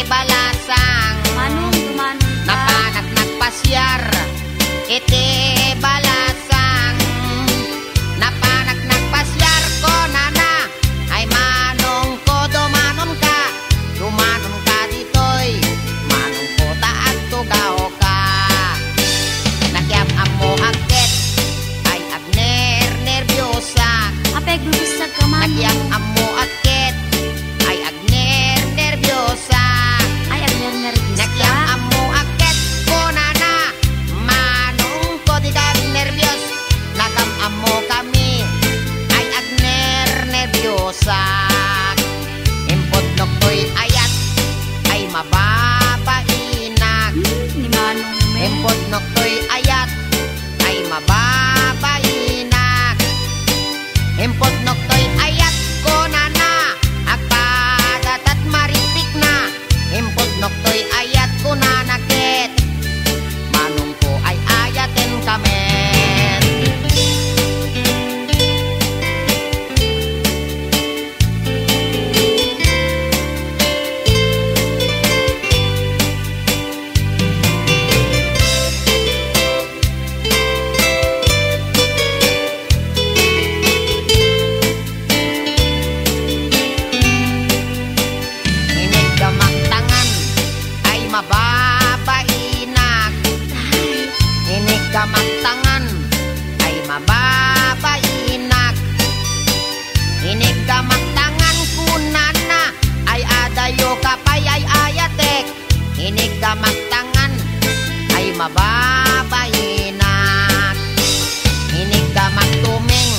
balasang napanak nagpasyar iti balasang napanak nagpasyar ko nana ay manong ko dumanon ka ditoy manong ko taag tugaw ka nakyam amo agket ay agner nervyosa apeg lubisag ka man nakyam amo agket ay agner nervyosa ay agner nervyosa nakyam amo agket ko nana manong ko di ka nervyos nakam amo kami ay agner nervyosa impod noktoy ayat ay mababainak ni manong me impod noktoy ayat ay mababainak impod noktoy ayat ko nana agpadatat maripik na impod noktoy ayat ko nanakit manong ko ay ayaten kami mababainak inig kamagtangan ay mababainak inig kamagtangan kunana ay adayo kapay ay ayatek inig kamagtangan ay mababainak inig kamagtuming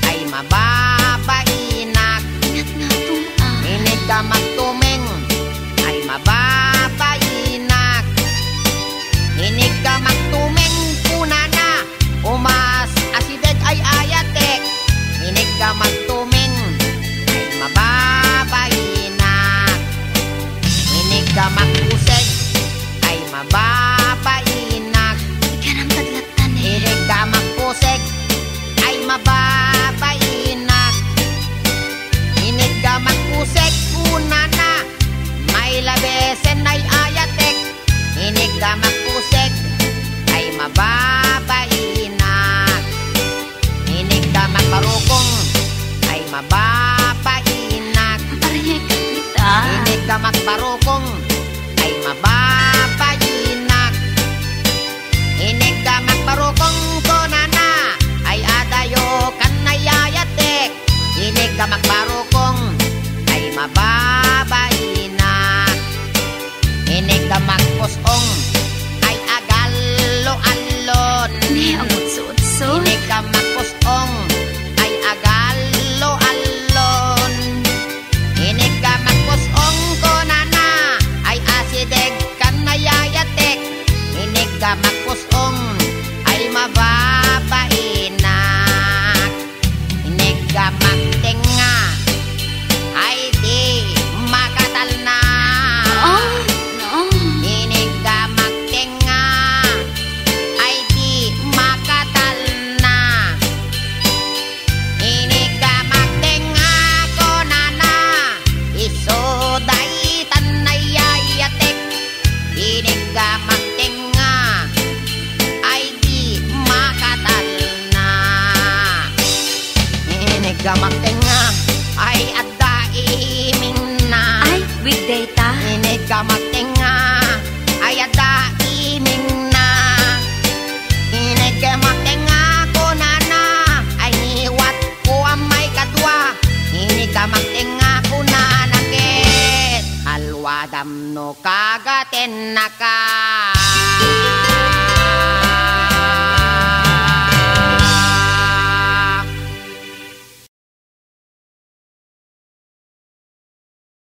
ay mababainak inig kamagtuming ay mababainak inig ka magtumeng kunana umas asideg ay ayatek inig ka magtumeng ay mababainak inig ka magkuseg ay mababainak inig ka magkuseg ay mababainak inig ka magkuseg kunana may labesen ay ayatek inig ka magkuseg ay mababainak inig ka magbarukong ay mababainak inig ka magbarukong ay mababainak inig ka magbarukong konana ay adayo kanay ayatek inig ka magbarukong ay mababainak inig ka magpusong ay agalo-alon inig ka magpusong ay agalo-alon inig ka magpusong konana ay asideg kanayayatek inig ka magpusong ay mababainak inig ka magtenga ay di makatal na inig ka magtenga ay di makatal na inig ka magtenga konana isoday tanayayatek inig ka magtenga ay di makatal na inig ka magtenga ay adda iming na ay with data inig ka magtenga ay adda iming na inig ka magtenga kunana ay niwat ko ang may kadwa inig ka magtenga kunana ket alwadam no kagaten naka